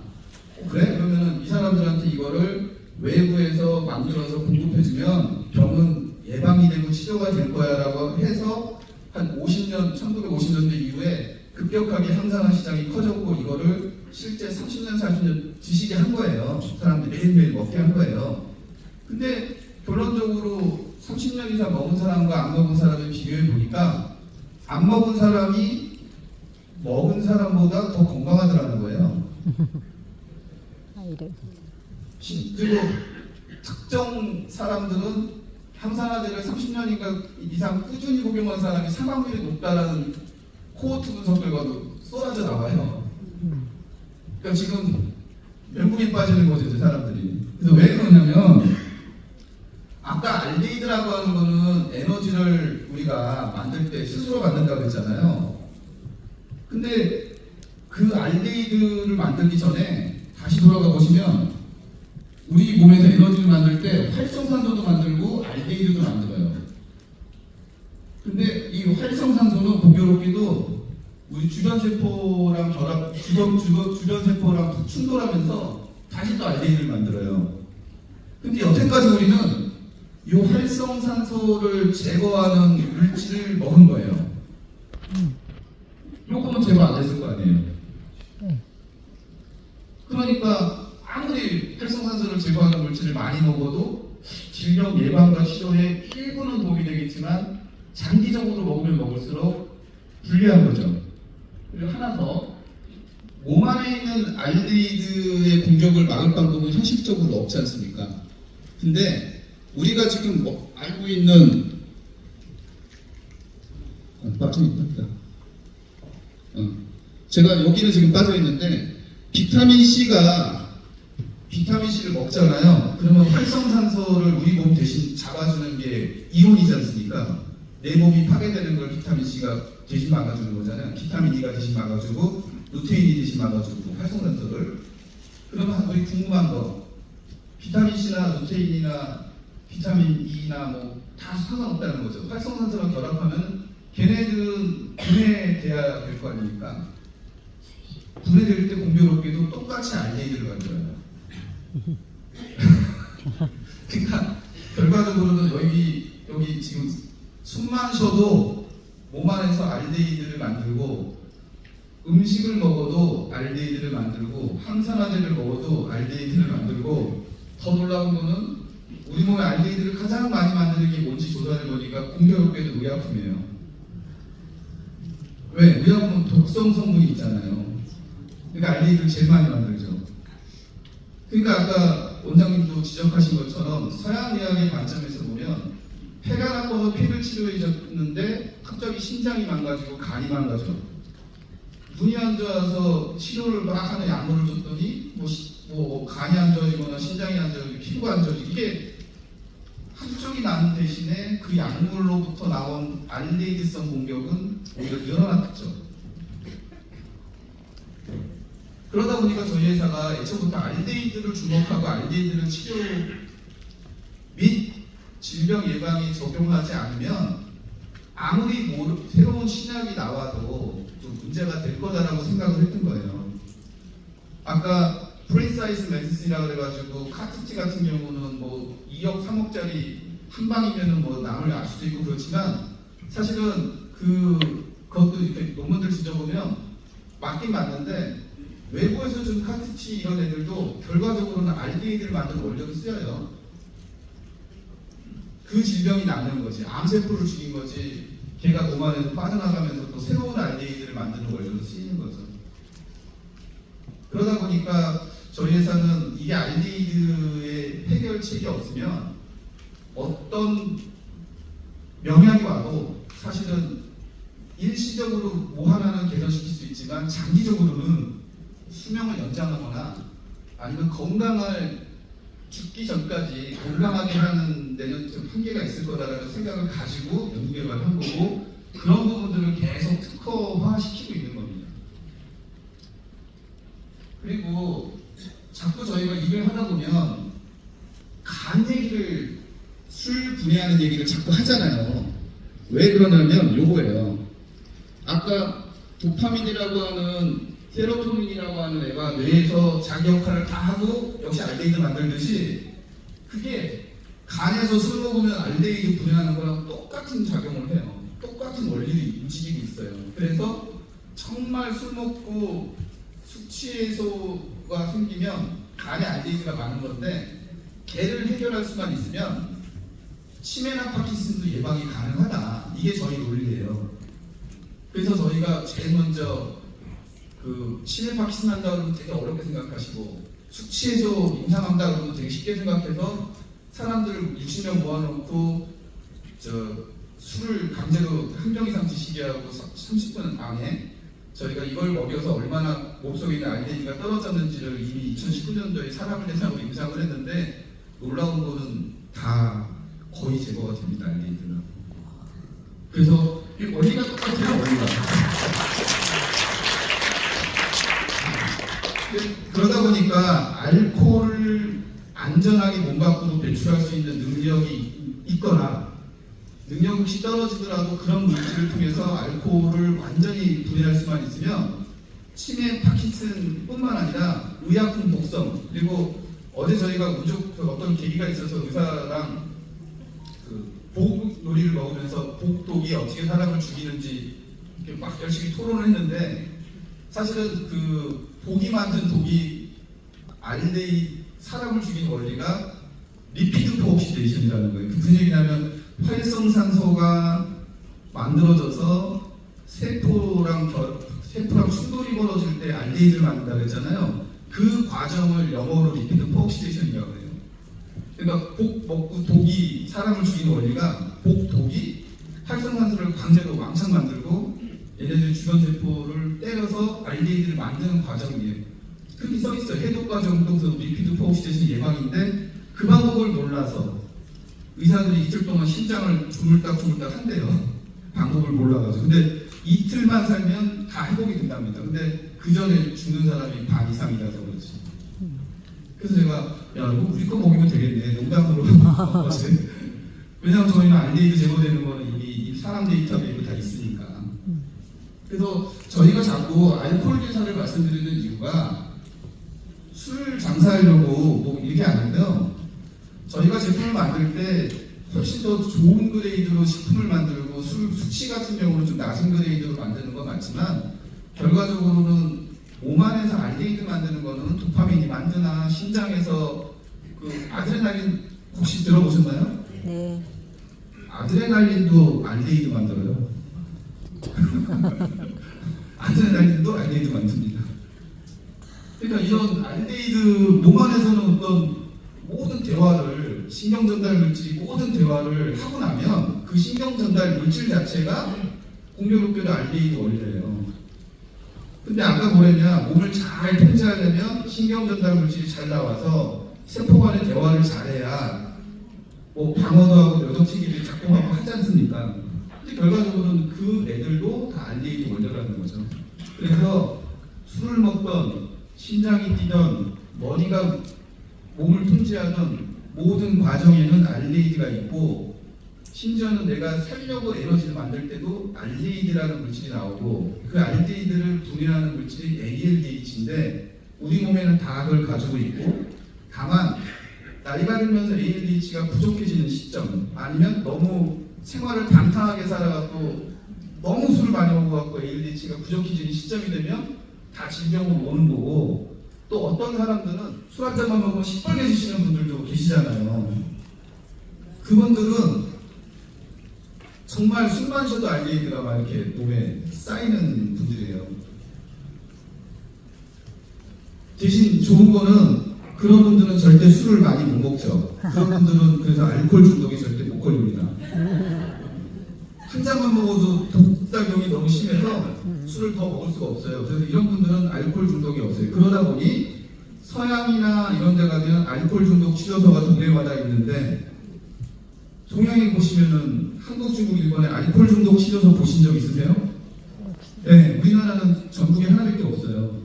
Speaker 1: 그래? 그러면 이 사람들한테 이거를 외부에서 만들어서 공급해주면 병은 예방이 되고 치료가 될 거야 라고 해서 한 50년, 1950년대 이후에 급격하게 항산화 시장이 커졌고 이거를 실제 30년, 40년 드시게 한 거예요. 사람들이 매일매일 먹게 한 거예요. 근데 결론적으로 30년 이상 먹은 사람과 안 먹은 사람을 비교해 보니까 안 먹은 사람이 먹은 사람보다 더 건강하더라는 거예요.
Speaker 2: 차이를.
Speaker 1: 그리고 특정 사람들은 항산화제를 30년인가 이상 꾸준히 복용한 사람이 사망률이 높다라는 코호트 분석 결과도 쏟아져 나와요. 그러니까 지금 멘붕에 빠지는 거죠, 이제 사람들이. 그래서 왜 그러냐면 아까 알데히드라고 하는 거는 에너지를 우리가 만들 때 스스로 만든다고 했잖아요. 근데 그 알데히드를 만들기 전에 다시 돌아가 보시면 우리 몸에서 에너지를 만들 때 활성산소도 만들고 알데히드도 만들어요. 근데 이 활성산소는 공교롭게도 우리 주변 세포랑 주변 세포랑 충돌하면서 다시 또 알데히드를 만들어요. 근데 여태까지 우리는 이 활성산소를 제거하는 물질을 먹은 거예요. 요거는 제거 안 됐을 거 아니에요. 그러니까 아무리 활성산소를 제거하는 물질을 많이 먹어도 질병 예방과 치료에 일부는 도움이 되겠지만 장기적으로 먹으면 먹을수록 불리한 거죠. 그리고 하나 더, 몸 안에 있는 알데히드의 공격을 막을 방법은 현실적으로 없지 않습니까? 근데 우리가 지금 알고 있는 빠져있다. 제가 여기는 지금 빠져 있는데 비타민 C를 먹잖아요. 그러면 활성산소를 우리 몸 대신 잡아주는 게 이온이지 않습니까? 내 몸이 파괴되는 걸 비타민 C가 대신 막아주는 거잖아요. 비타민 E가 대신 막아주고 루테인이 대신 막아주고 활성산소를. 그러면 우리 궁금한 거, 비타민 C나 루테인이나 비타민 E나 뭐 다 상관없다는 거죠. 활성산소랑 결합하면 걔네들은 분해돼야 될 거 아닙니까? 분해될 때 공교롭게도 똑같이 알데히드를 만들어요. 그러니까 결과적으로는 여기 지금 숨만 쉬어도 몸 안에서 알데히드를 만들고, 음식을 먹어도 알데히드를 만들고, 항산화제를 먹어도 알데히드를 만들고, 더 놀라운 거는 우리 몸에 알데히드를 가장 많이 만드는 게 뭔지 조사해 보니까 공교롭게도 의약품이에요. 왜? 의약품은 독성 성분이 있잖아요. 그러니까 알데히드를 제일 많이 만들죠. 그러니까 아까 원장님도 지적하신 것처럼 서양 의학의 관점에서 보면 폐가 나빠서 피를 치료해 줬는데 갑자기 심장이 망가지고 간이 망가져. 눈이 안 좋아서 치료를 막 하는 약물을 줬더니 뭐 간이 안 좋아지거나 심장이 안 좋아지고 피부가 안 좋아지고, 이게 한쪽이 나는 대신에 그 약물로부터 나온 알데히드성 공격은 오히려 늘어났죠. 그러다 보니까 저희 회사가 애초부터 알데히드를 주목하고 알데히드를 치료 및 질병 예방에 적용하지 않으면 아무리 새로운 신약이 나와도 좀 문제가 될 거다라고 생각을 했던 거예요. 아까 프리사이즈 메디슨이라고 그래가지고 카트지 같은 경우는 뭐 2억 3억짜리 한 방이면은 뭐 남을 알 수도 있고 그렇지만, 사실은 그것도 이렇게 논문들 뒤져보면 맞긴 맞는데 외부에서 준 카트치 이런 애들도 결과적으로는 알데히드를 만드는 원료로 쓰여요. 그 질병이 낫는 거지, 암세포를 죽인 거지, 걔가 몸 안에서 빠져나가면서 또 새로운 알데히드를 만드는 원료로 쓰이는 거죠. 그러다 보니까 저희 회사는 이게 알데히드의 해결책이 없으면 어떤 명약이 와도 사실은 일시적으로 뭐 하나는 개선시킬 수 있지만 장기적으로는 수명을 연장하거나 아니면 죽기 전까지 건강하게 하는 데는 좀 한계가 있을 거다라는 생각을 가지고 연구개발을 한 거고, 그런 부분들을 계속 특허화시키고 있는 겁니다. 그리고 자꾸 저희가 일을 하다 보면 간 얘기를, 술 분해하는 얘기를 자꾸 하잖아요. 왜 그러냐면 요거예요. 아까 도파민이라고 하는, 세로토닌이라고 하는 애가 뇌에서 자기 역할을 다 하고 역시 알데히드 만들듯이, 그게 간에서 술 먹으면 알데히드 분해하는 거랑 똑같은 작용을 해요. 똑같은 원리를 움직이고 있어요. 그래서 정말 술 먹고 숙취해소가 생기면 간에 알데히드가 많은 건데, 걔를 해결할 수만 있으면 치매나 파킨슨도 예방이 가능하다. 이게 저희 논리예요. 그래서 저희가 제일 먼저 치매 파킨슨 한다고 하면 되게 어렵게 생각하시고 숙취해소 임상한다 그러면 되게 쉽게 생각해서 사람들을 60명 모아놓고 술을 강제로 한 병 이상 드시게 하고 30분 안에 저희가 이걸 먹여서 얼마나 몸속에 있는 알데히드가 떨어졌는지를 이미 2019년도에 사람을 대상으로 임상을 했는데 놀라운 거는 다 거의 제거가 됩니다, 알데히드는. 그래서 이 원리가 똑같아요, 원리가. 그러다 보니까 알코올을 안전하게 몸 밖으로 배출할 수 있는 능력이 있거나 능력 혹시 떨어지더라도 그런 물질을 통해서 알코올을 완전히 분해할 수만 있으면 치매, 파킨슨뿐만 아니라 의약품 독성, 그리고 어제 저희가 어떤 계기가 있어서 의사랑 복 요리를 먹으면서 복독이 어떻게 사람을 죽이는지 이렇게 막 열심히 토론을 했는데 사실은 그 복이 만든 독이 사람을 죽이는 원리가 리피드 코옥시데이션이라는 거예요. 무슨 얘기냐면 활성산소가 만들어져서 세포랑 충돌이 벌어질 때 알데히드를 만든다고 했잖아요. 그 과정을 영어로 리피드 코옥시데이션이라고 해요. 그러니까 복 먹고 독이 사람을 죽이는 원리가 복독이 활성산소를 강제로 왕창 만들고 얘네들 주변 세포를 때려서 알데히드를 만드는 과정이에요. 그렇게 써있어요. 해독 과정도 그 리피드 코옥시데이션 예방인데 그 방법을 몰라서 의사들이 이틀 동안 심장을 주물딱 한대요. 방법을 몰라가지고. 근데 이틀만 살면 다 회복이 된답니다. 근데 그 전에 죽는 사람이 반 이상이라서 그렇지. 그래서 제가 야 이거 우리 거 먹이면 되겠네. 농담으로. 왜냐하면 저희는 알데히드 제거되는 거는 이미 사람 데이터베이스 다 있으니까. 그래서 저희가 자꾸 알코올 계산을 말씀드리는 이유가 술 장사하려고 뭐 이렇게 아닌데요. 저희가 제품을 만들 때 훨씬 더 좋은 그레이드로 식품을 만들고 수치 같은 경우는 좀 낮은 그레이드로 만드는 건 맞지만 결과적으로는 오만에서 알데히드 만드는 거는 도파민이 만드나 심장에서 그 아드레날린 혹시 들어보셨나요?
Speaker 2: 네.
Speaker 1: 아드레날린도 알데히드 만들어요. 아드레날린도 알데히드 만듭니다. 그러니까 이런 알데히드 몸 안에서는 어떤 모든 대화를 신경전달 물질이 모든 대화를 하고 나면 그 신경전달 물질 자체가 공교롭게도 알데히드 원리예요. 근데 아까 뭐랬냐, 몸을 잘 통제하려면 신경전달 물질이 잘 나와서 세포 간의 대화를 잘해야 뭐 방어도 하고 뇌정체기를 작동하고 하지 않습니까? 근데 결과적으로는 그 애들도 다 알데히드 원료라는 거죠. 그래서 술을 먹던 심장이 뛰던 머리가 몸을 통제하는 모든 과정에는 알데히드가 있고 심지어는 내가 살려고 에너지를 만들 때도 알데히드라는 물질이 나오고 그 알데히드를 분해하는 물질이 ALDH인데 우리 몸에는 다 그걸 가지고 있고 다만 나이가 들면서 ALDH가 부족해지는 시점 아니면 너무 생활을 단단하게 살아갖고 너무 술을 많이 먹어갖고 ALDH가 부족해지는 시점이 되면 다 질병으로 오는 거고 또 어떤 사람들은 술 한 잔만 먹으면 시뻘개지시는 분들도 계시잖아요. 그분들은 정말 술 마셔도 알데히드가 막 이렇게 몸에 쌓이는 분들이에요. 대신 좋은 거는 그런 분들은 절대 술을 많이 못 먹죠. 그런 분들은 그래서 알코올 중독이 절대 못 걸립니다. 한 잔만 먹어도 독작용이 너무 심해서 술을 더 먹을 수가 없어요. 그래서 이런 분들은 알코올 중독이 없어요. 그러다 보니 서양이나 이런 데 가면 알코올 중독 치료소가 동네마다 있는데 동양에 보시면은 한국, 중국, 일본에 알코올 중독 치료소 보신 적 있으세요? 네, 우리나라는 전국에 하나밖에 없어요.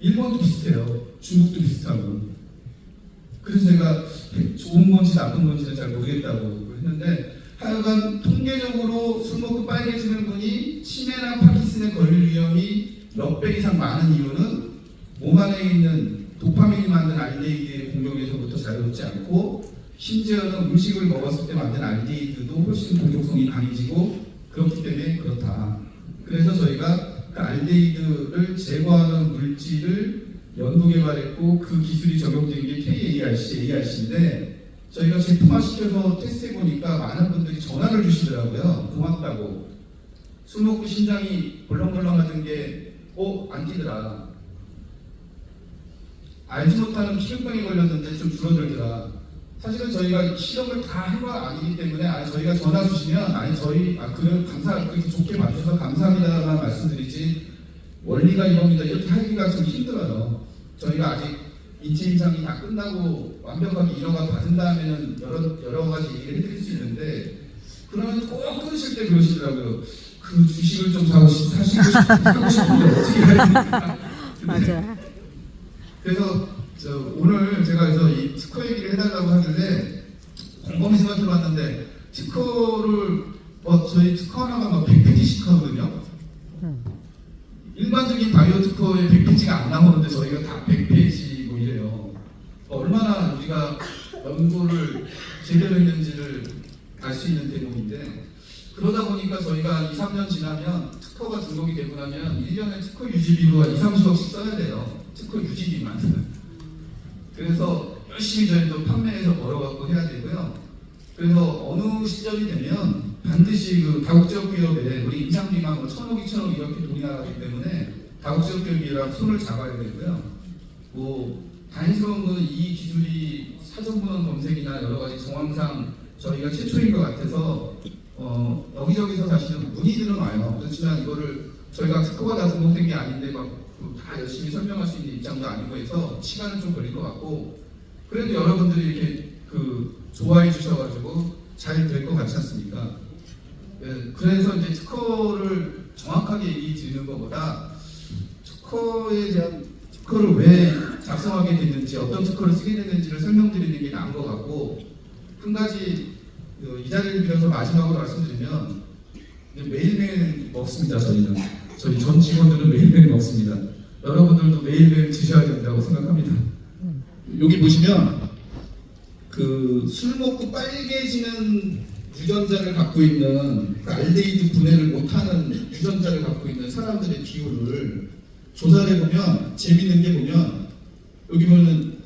Speaker 1: 일본도 비슷해요. 중국도 비슷하고. 그래서 제가 좋은 건지 나쁜 건지는 잘 모르겠다고 했는데 하여간 통계적으로 술 먹고 빨개지는 분이 치매나 파킨슨에 걸릴 위험이 몇 배 이상 많은 이유는 몸 안에 있는 도파민이 만든 알데히드의 공격에서부터 자유롭지 않고 심지어는 음식을 먹었을 때 만든 알데히드도 훨씬 공격성이 강해지고 그렇기 때문에 그렇다. 그래서 저희가 그 알데히드를 제거하는 물질을 연구 개발했고 그 기술이 적용된 게 ARC인데 저희가 제품화 시켜서 테스트해 보니까 많은 분들이 전화를 주시더라고요. 고맙다고. 술 먹고 심장이 벌렁벌렁 하던 게 안 뛰더라. 알지 못하는 피부병에 걸렸는데 좀 줄어들더라. 사실은 저희가 실험을 다 한 거 아니기 때문에 저희가 전화 주시면 그래 그렇게 좋게 봐주셔서 감사합니다만 말씀드리지 원리가 이겁니다 이렇게 하기가 좀 힘들어요. 저희가 아직 인체 임상이 다 끝나고 완벽하게 인허가 받은 다음에는 여러 가지 얘기를 해드릴 수 있는데 그러면 꼭 끊으실 때 그러시더라고요. 그 주식을 좀 사고 싶은데 어떻게 해야 됩니까?
Speaker 2: 맞아.
Speaker 1: 그래서 오늘 제가 그래서 이 특허 얘기를 해달라고 하길래 곰곰이 생각해봤는데 특허를 저희 특허 하나가 막 100페이지씩 하거든요. 일반적인 바이오 특허에 100페이지가 안 나오는데 저희가 다 100페이지 뭐 이래요. 얼마나 우리가 연구를 제대로 했는지를 알 수 있는 대목인데 그러다 보니까 저희가 2, 3년 지나면 특허가 등록이 되고 나면 1년에 특허 유지비로 한 2, 30억씩 써야 돼요. 특허 유지비만. 그래서 열심히 저희도 판매해서 벌어갖고 해야 되고요. 그래서 어느 시점이 되면 반드시 그 다국적 기업에 우리 임상비만 뭐 1,000억, 2,000억 이렇게 돈이 나가기 때문에 다국적 기업이랑 손을 잡아야 되고요. 뭐 다행스러운 거는 이 기술이 사전문헌 검색이나 여러 가지 정황상 저희가 최초인 것 같아서 여기저기서 사실은 문의들은 와요. 그렇지만 이거를 저희가 특허가 다 등록된 게 아닌데 막 다 열심히 설명할 수 있는 입장도 아니고 해서 시간은 좀 걸릴 것 같고 그래도 여러분들이 이렇게 좋아해 주셔가지고 잘 될 것 같지 않습니까? 그래서 이제 특허를 정확하게 얘기 드리는 것보다 특허를 왜 작성하게 됐는지 어떤 특허를 쓰게 됐는지를 설명드리는 게 나은 것 같고 한 가지 이 자리를 빌어서 마지막으로 말씀드리면 매일매일 먹습니다. 저희 전 직원들은 매일매일 먹습니다. 여러분들도 매일매일 드셔야 된다고 생각합니다. 여기 보시면 술 먹고 빨개지는 유전자를 갖고 있는 알데히드 분해를 못하는 유전자를 갖고 있는 사람들의 비율을 조사를 해보면 재밌는 게 보면 여기 보면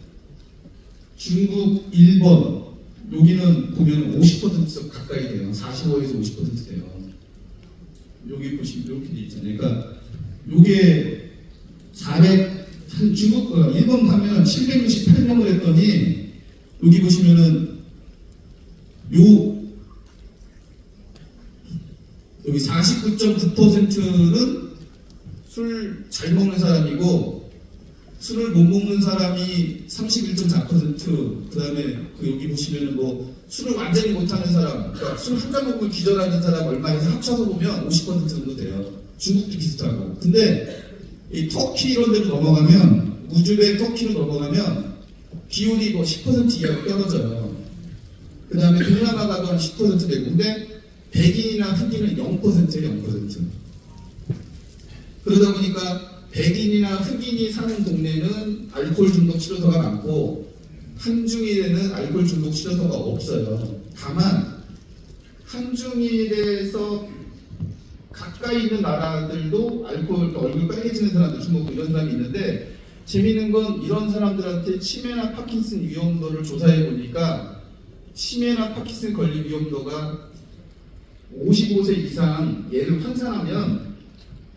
Speaker 1: 중국, 일본 여기는 보면 50% 가까이 돼요. 45에서 50% 돼요. 여기 보시면 이렇게 돼 있잖아요. 그러니까 요게 중국, 일본 가면 768명을 했더니 여기 보시면은 여기 49.9%는 술 잘 먹는 사람이고 술을 못 먹는 사람이 31.4%, 그 다음에 여기 보시면은 뭐 술을 완전히 못하는 사람, 그러니까 술 한 잔 먹고 기절하는 사람 얼마 해서 합쳐서 보면 50% 정도 돼요. 중국도 비슷하고. 근데 이 터키 이런 데로 넘어가면, 우즈벡 터키로 넘어가면 비율이 뭐 10% 이하로 떨어져요. 그 다음에 동남아 가도 한 10% 되고, 근데 백인이나 흑인은 0%예요, 0%. 그러다 보니까 백인이나 흑인이 사는 동네는 알코올 중독 치료소가 많고 한중일에는 알코올 중독 치료소가 없어요. 다만 한중일에서 가까이 있는 나라들도 알코올, 얼굴 빨개지는 사람들, 술 먹고 이런 사람이 있는데 재미있는 건 이런 사람들한테 치매나 파킨슨 위험도를 조사해 보니까 치매나 파킨슨 걸릴 위험도가 55세 이상, 얘를 환산하면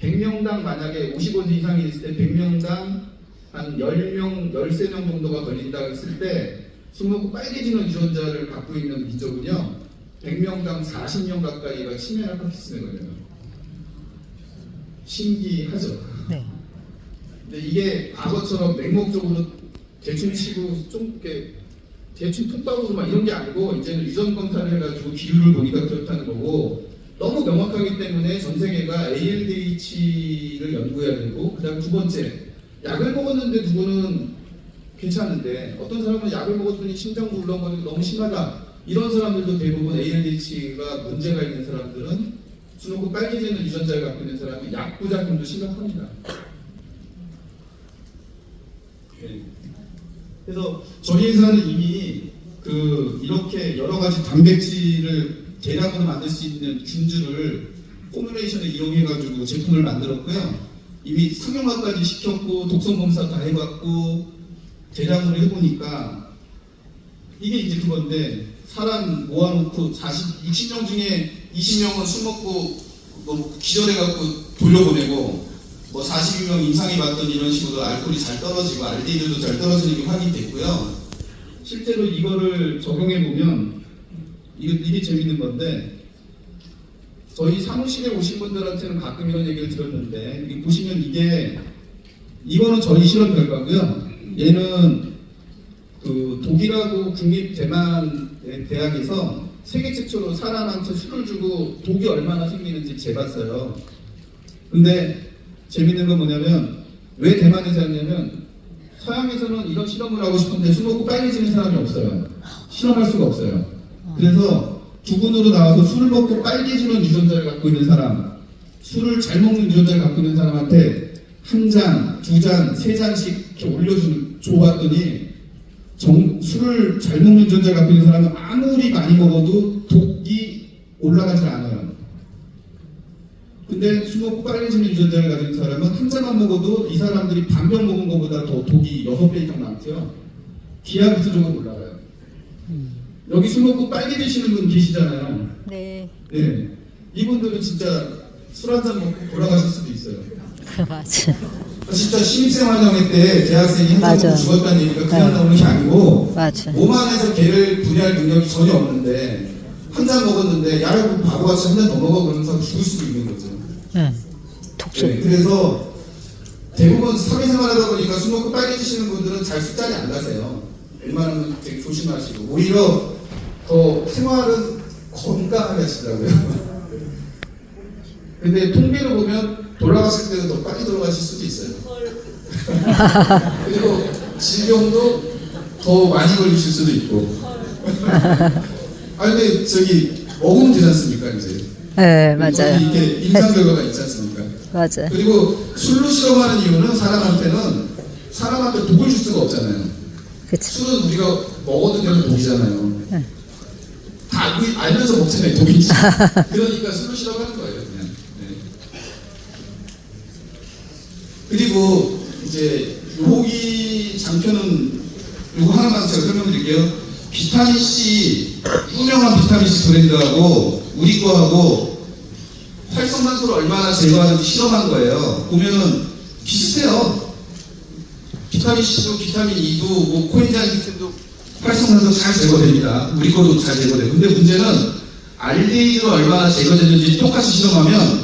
Speaker 1: 100명당 만약에 55세 이상이 있을 때 100명당 한 10명, 13명 정도가 걸린다고 했을 때 술 먹고 빨개지는 유전자를 갖고 있는 민족은요 100명당 40명 가까이가 치매나 파킨슨에 걸려요. 신기하죠?
Speaker 2: 네.
Speaker 1: 근데 이게 과거처럼 맹목적으로 대충 치고 좀 이렇게 대충 톱밥으로 막 이런 게 아니고 이제는 유전 검사를 해가지고 비율을 보니까 그렇다는 거고 너무 명확하기 때문에 전 세계가 ALDH를 연구해야 되고 그다음 두 번째 약을 먹었는데 누구는 괜찮은데 어떤 사람은 약을 먹었더니 심장도 울렁거리고 너무 심하다 이런 사람들도 대부분 ALDH가 문제가 있는 사람들은 술 먹고 빨개지는 유전자를 갖고 있는 사람이 약 부작용도 심각합니다. 그래서 저희 회사는 이미 이렇게 여러 가지 단백질을 대량으로 만들 수 있는 균주를 포뮬레이션을 이용해가지고 제품을 만들었고요. 이미 상용화까지 시켰고 독성 검사 다 해봤고 대량으로 해보니까 이게 이제 그건데 사람 모아놓고 60명 중에 20명은 술 먹고 뭐 기절해갖고 돌려보내고
Speaker 2: 뭐 42명 임상이 봤더니 이런 식으로 알코올이 잘 떨어지고 알데히드도 잘 떨어지는 게 확인됐고요.
Speaker 1: 실제로 이거를 적용해 보면 이게 재밌는 건데 저희 사무실에 오신 분들한테는 가끔 이런 얘기를 들었는데 이게 보시면 이거는 저희 실험 결과고요. 얘는 그 독일하고 국립대만 대학에서 세계 최초로 사람한테 술을 주고 독이 얼마나 생기는지 재봤어요. 근데 재밌는 건 뭐냐면 왜 대만에서 했냐면 서양에서는 이런 실험을 하고 싶은데 술 먹고 빨개지는 사람이 없어요. 실험할 수가 없어요. 그래서 두 분으로 나와서 술을 먹고 빨개지는 유전자를 갖고 있는 사람, 술을 잘 먹는 유전자를 갖고 있는 사람한테 한 잔, 두 잔, 세 잔씩 이렇게 줘봤더니 술을 잘 먹는 유전자를 갖고 있는 사람은 아무리 많이 먹어도 독이 올라가질 않아요. 근데 술 먹고 빨개지는 유전자를 가진 사람은 한 잔만 먹어도 이 사람들이 반병 먹은 것보다 더 독이 6배 이상 많죠. 기하급수적으로 올라가요. 여기 술 먹고 빨개지시는 분 계시잖아요.
Speaker 3: 네.
Speaker 1: 네. 이분들은 진짜 술 한 잔 먹고 돌아가실 수도 있어요.
Speaker 3: 맞아.
Speaker 1: 진짜 신입생 환영회 때 대학생이 한 잔
Speaker 3: 맞아.
Speaker 1: 먹고 죽었다는 얘기가 그냥 나오는 게 아니고
Speaker 3: 맞아.
Speaker 1: 몸 안에서 걔를 분해할 능력이 전혀 없는데 한 잔 먹었는데 야 이거 바보같이 한 잔 더 먹어 그러면서 죽을 수도 있는 거죠.
Speaker 3: 응. 독소.
Speaker 1: 네, 그래서 대부분 사회생활하다 보니까 술 먹고 빨개지시는 분들은 잘 술자리 안 가세요. 웬만하면 되게 조심하시고 오히려 더 생활은 건강하게 하시더라고요. 근데 통계로 보면 돌아가실 때는 더 빨리 돌아가실 수도 있어요. 그리고 질병도 더 많이 걸리실 수도 있고. 근데 저기 먹으면 되지 않습니까 이제?
Speaker 3: 네, 맞아요.
Speaker 1: 이게 임상 결과가 있지 않습니까?
Speaker 3: 맞아요.
Speaker 1: 그리고 술로 실험하는 이유는 사람한테 독을 줄 수가 없잖아요.
Speaker 3: 그치.
Speaker 1: 술은 우리가 먹어도 되는 독이잖아요.
Speaker 3: 네.
Speaker 1: 다 알면서 먹잖아요, 독인지. 그러니까 술로 실험하는 거예요, 그냥. 네. 그리고 이제 요기 장표는 요거 하나만 제가 설명드릴게요. 비타민 C, 유명한 비타민 C 브랜드하고 우리 거하고 활성산소를 얼마나 제거하는지 실험한 거예요. 보면은 비슷해요. 비타민 C도 비타민 E도 뭐 코엔자임 Q10도 활성산소 잘 제거됩니다. 우리 거도 잘 제거돼요. 근데 문제는 알데히드가 얼마나 제거됐는지 똑같이 실험하면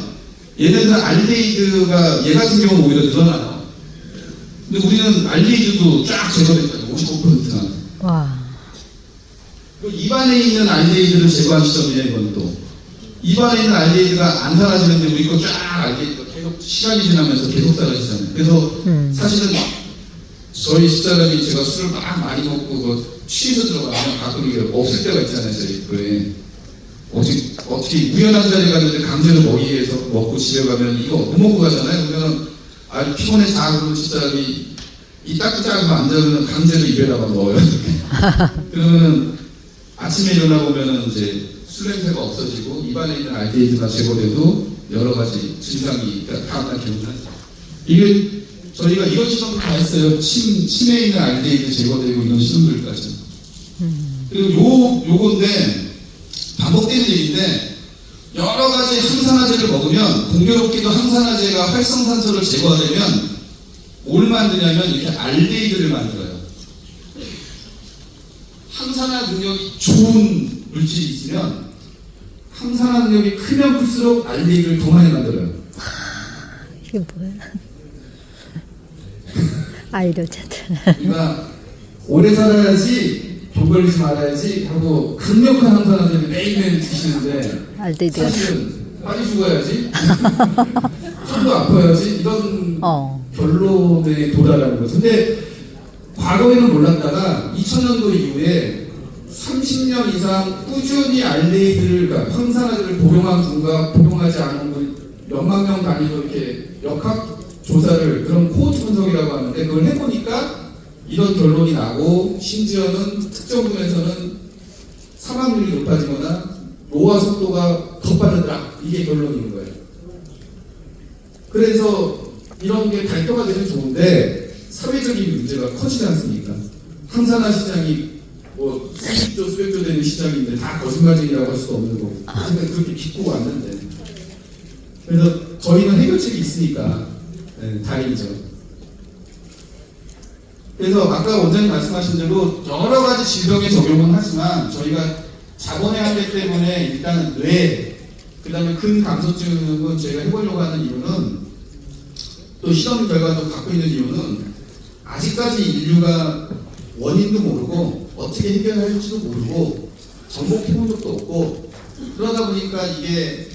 Speaker 1: 얘네들은 알데히드가 얘 같은 경우는 오히려 늘어나요. 근데 우리는 알데히드도 쫙 제거됐거든요. 55%나.
Speaker 3: 와.
Speaker 1: 입안에 있는 알데히드를 제거한 시점이에요. 이건 또 입안에 있는 알데히드가 안 사라지는데 우리 거 쫙 알데히드가 계속 시간이 지나면서 계속 사라지잖아요. 그래서 사실은 저희 집사람이 제가 술을 막 많이 먹고 취해서 들어가면 가끔 이게 없을 때가 있잖아요. 저희 거에 어떻게 우연한 자리에 갔는데 강제로 먹이에서 먹고 집에 가면 이거 못 먹고 가잖아요. 그러면 피곤해 자고 집사람이 이 따뜻하고 앉아면 강제로 입에다가 넣어요. 그러면 아침에 일어나 보면은 이제 술 냄새가 없어지고 입안에 있는 알데히드가 제거돼도 여러 가지 증상이 다음날 기억나죠. 이게 저희가 이런 실험을 다 했어요. 침에 있는 알데히드 제거되고 이런 실험들까지. 그리고 요건데 반복되는 얘기인데 여러 가지 항산화제를 먹으면 공교롭게도 항산화제가 활성산소를 제거하려면 뭘 만드냐면 이렇게 알데히드를 만들어요. 항산화 능력이 좋은 물질이 있으면 항산화 능력이 크면 클수록 알데히드를 더 많이 만들어요.
Speaker 3: 이게 뭐야? 아이로제들.
Speaker 1: 그러니까 오래 살아야지 병 걸리지 말아야지 하고 강력한 항산화제를 매일매일 드시는데
Speaker 3: 알데히드가.
Speaker 1: 사실은 빨리 죽어야지 손도 아파야지 이런 결론에 도달하는 거죠. 근데 과거에는 몰랐다가 2000년도 이후에 30년 이상 꾸준히 알데히드를, 그러니까 황산화제를 복용한 분과 복용하지 않은 분 몇만 명 단위로 이렇게 역학 조사를, 그런 코호트 분석이라고 하는데 그걸 해보니까 이런 결론이 나고, 심지어는 특정 분에서는 사망률이 높아지거나 노화 속도가 더 빠르다, 이게 결론인 거예요. 그래서 이런 게 발표가 되면 좋은데 사회적인 문제가 커지지 않습니까? 항산화 시장이 뭐 수십조 수백조 되는 시장인데 다 거짓말쟁이라고 할 수도 없는 거고, 근데 그렇게 기고 왔는데, 그래서 저희는 해결책이 있으니까
Speaker 2: 네, 다행이죠. 그래서 아까 원장님 말씀하신 대로 여러 가지 질병에 적용은 하지만 저희가 자본의학대 때문에 일단 뇌, 그 다음에 근감소증은 저희가 해보려고 하는 이유는 또 실험 결과도 갖고 있는 이유는 아직까지 인류가 원인도 모르고 어떻게 해결할지도 모르고 정복해본 적도 없고 그러다 보니까 이게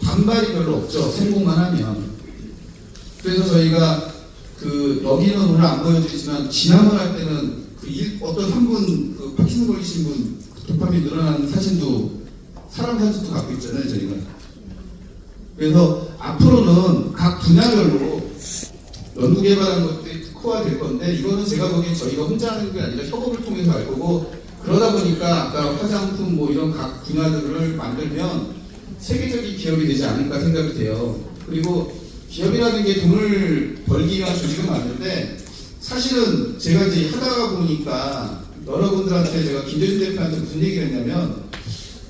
Speaker 2: 반발이 별로 없죠. 성공만 하면. 그래서 저희가 여기는 오늘 안 보여드리지만 지난번 할 때는 어떤 한 분 파킨슨 걸리신 분 도파민 늘어나는 사진도 사람 사진도 갖고 있잖아요. 저희가. 그래서 앞으로는 각 분야별로 연구 개발하는 것들이 특화될 건데 이거는 제가 보기엔 저희가 혼자 하는 게 아니라 협업을 통해서 할 거고 그러다 보니까 아까 화장품 뭐 이런 각 분야들을 만들면 세계적인 기업이 되지 않을까 생각이 돼요. 그리고 기업이라는 게 돈을 벌기 위한 조직은 맞는데 사실은 제가 이제 하다가 보니까 여러분들한테 제가 김대중 대표한테 무슨 얘기를 했냐면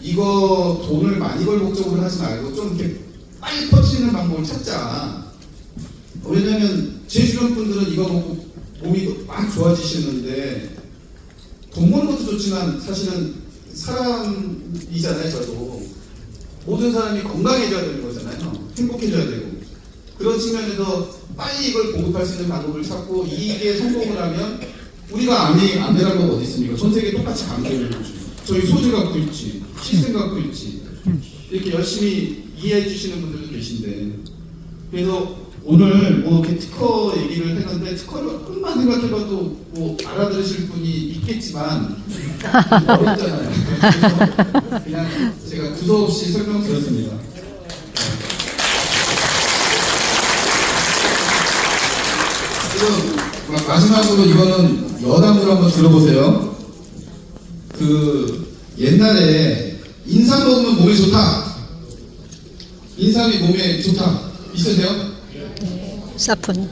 Speaker 2: 이거 돈을 많이 벌 목적으로 하지 말고 좀 이렇게 빨리 퍼지는 방법을 찾자. 왜냐면 제 주변 분들은 이거 먹고 몸이 막 좋아지시는데 돈 버는 것도 좋지만 사실은 사람이잖아요. 저도 모든 사람이 건강해져야 되는 거잖아요. 행복해져야 되고 그런 측면에서 빨리 이걸 보급할 수 있는 방법을 찾고 이게 성공을 하면 우리가 안 되는 거 어디 있습니까? 전 세계 똑같이 안 되는 거죠. 저희 소재 갖고 있지, 시스템 갖고 있지. 이렇게 열심히 이해해 주시는 분들도 계신데 그래서 오늘 뭐 이렇게 특허 얘기를 했는데 특허를 조금만 생각해봐도 뭐 알아들으실 분이 있겠지만 어렵잖아요. 그래서 그냥 제가 두서없이 설명드렸습니다. 지금 마지막으로 이거는 여담으로 한번 들어보세요. 옛날에 인삼 먹으면 몸에 좋다. 인삼이 몸에 좋다. 있으세요?
Speaker 3: 사폰.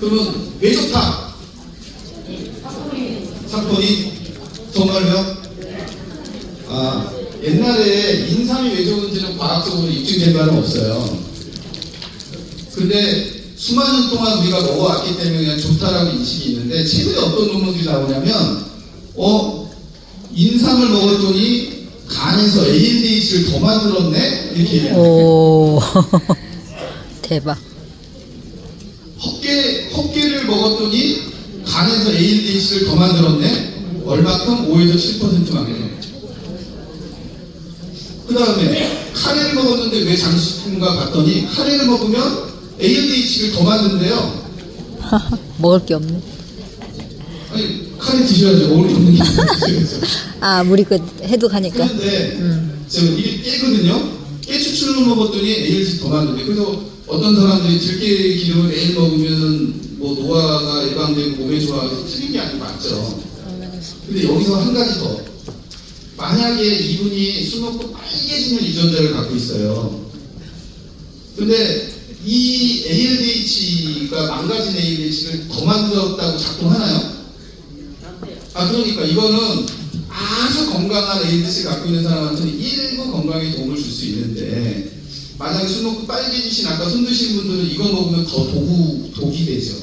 Speaker 2: 그러면 왜 좋다? 사건이 정말요? 옛날에 인삼이 왜 좋은지는 과학적으로 입증 결과는 없어요. 근데 수많은 동안 우리가 먹어왔기 때문에 그냥 좋다라는 인식이 있는데 최근에 어떤 논문들이 나오냐면 인삼을 먹었더니 간에서 ALDH를 더 만들었네? 이렇게 얘기해요.
Speaker 3: 오. 대박.
Speaker 2: 헛개를 먹었더니 간에서 ALDH를 더 만들었네? 얼마큼? 5에서 7%만큼. 그 다음에 카레를 먹었는데 왜 장식품과 봤더니 카레를 먹으면 ALDH를 더 만든대요.
Speaker 3: 먹을 게 없네.
Speaker 2: 아니 카레 드셔야죠. 먹을 게 없는 게 드셔야죠.
Speaker 3: 우리 해독하니까.
Speaker 2: 그런데 지금 이게 깨거든요. 깨 추출을 먹었더니 ALDH 더 만든대. 그래서 어떤 사람들이 들깨 기름을 매일 먹으면 뭐 노화가 예방되고 몸에 좋아서 틀린 게 아니고 맞죠. 근데 여기서 한 가지 더. 만약에 이분이 술 먹고 빨개지는 유전자를 갖고 있어요. 근데 이 ALDH가 망가진 ALDH를 더 만들었다고 작동하나요? 그러니까 이거는 아주 건강한 ALDH를 갖고 있는 사람한테는 일부 건강에 도움을 줄 수 있는데 만약에 술 먹고 빨개지신 아까 손 드신 분들은 이거 먹으면 더 독이 되죠.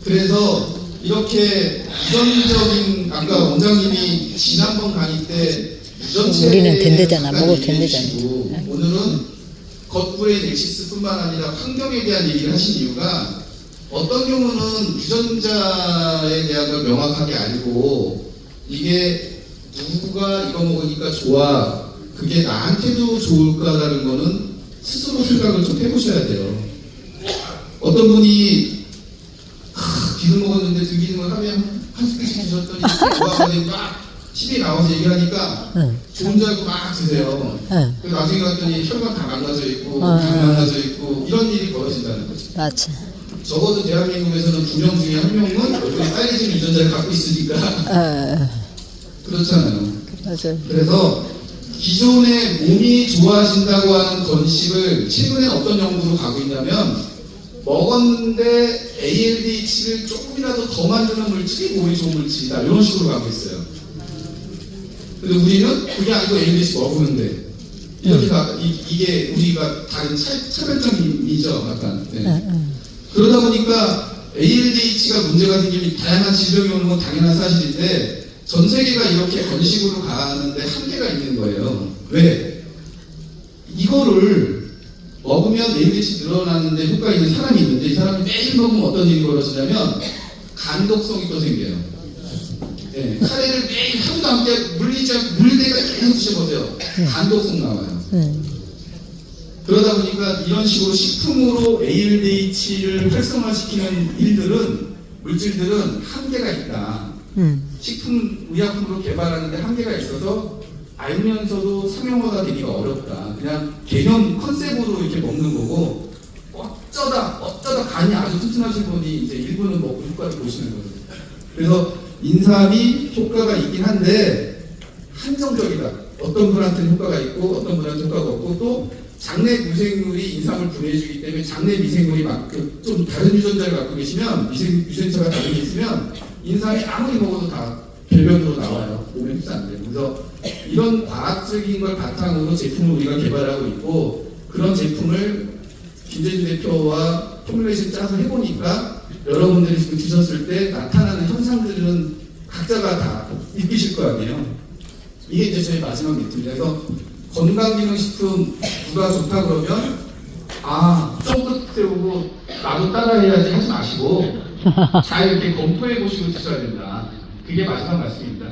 Speaker 2: 그래서 이렇게 유전적인 아까 원장님이 지난번 강의 때 유전체
Speaker 3: 우리는 된대잖아. 먹어도 된대잖아.
Speaker 2: 오늘은 겉브레인 엑시스뿐만 아니라 환경에 대한 얘기를 하신 이유가 어떤 경우는 유전자에 대한 걸 명확하게 알고 이게 누가 이거 먹으니까 좋아 그게 나한테도 좋을까라는 거는 스스로 생각을 좀 해보셔야 돼요. 어떤 분이 기름 먹었는데 들기름을 하면 한 스푼씩 드셨더니 좋아하더니 막 TV에 나와서 얘기하니까 좋은 줄 알고 막 드세요. 그래서 나중에 갔더니 혈관 다 망가져 있고 간 망가져 있고 이런 일이 벌어진다는 거죠.
Speaker 3: 맞아.
Speaker 2: 적어도 대한민국에서는 2명 중에 1명은 얼굴에 빨개진 유전자를 갖고 있으니까 그렇잖아요.
Speaker 3: 맞아요.
Speaker 2: 그래서 기존에 몸이 좋아진다고 하는 건식을 최근에 어떤 연구로 가고 있냐면 먹었는데 ALDH를 조금이라도 더 만드는 물질이 몸에 좋은 물질이다 이런 식으로 가고 있어요. 근데 우리는 그게 아니고 ALDH 먹으면 돼. 이렇게 이게 우리가 다른 차별점이죠, 약간. 네. 그러다 보니까 ALDH가 문제가 생기면 다양한 질병이 오는 건 당연한 사실인데 전 세계가 이렇게 건식으로 가는데 한계가 있는 거예요. 왜? 이거를 먹으면 ALDH 늘어나는데 효과 있는 사람이 있는데 이 사람이 매일 먹으면 어떤 일이 벌어지냐면 간독성이 또 생겨요. 네, 카레를 매일 하루도 안 때 물리지 않고 물대가 계속 드셔보세요. 간독성 나와요. 그러다 보니까 이런 식으로 식품으로 ALDH를 활성화시키는 물질들은 한계가 있다. 식품 의약품으로 개발하는데 한계가 있어서 알면서도 상용화가 되기가 어렵다. 그냥 개념 컨셉으로 이렇게 먹는 거고 어쩌다 간이 아주 튼튼하신 분이 이제 일부는 먹고 효과를 보시는 거죠. 그래서 인삼이 효과가 있긴 한데 한정적이다. 어떤 분한테는 효과가 있고 어떤 분한테는 효과가 없고 또 장내 미생물이 인삼을 분해해주기 때문에 장내 미생물이 좀 다른 유전자를 갖고 계시면 유전자가 다른 게 있으면 인삼이 아무리 먹어도 다 배변으로 나와요. 몸에 흡수 안 돼요. 그래서 이런 과학적인 걸 바탕으로 제품을 우리가 개발하고 있고 그런 제품을 김재진 대표와 포뮬레이션 짜서 해보니까 여러분들이 지금 드셨을 때 나타나는 현상들은 각자가 다 느끼실 거 아니에요. 이게 이제 저희 마지막 멘트입니다. 그래서 건강기능식품 누가 좋다 그러면 쫑긋 세우고 나도 따라해야지 하지 마시고 잘 이렇게 검토해 보시고 드셔야 된다. 그게 마지막 말씀입니다.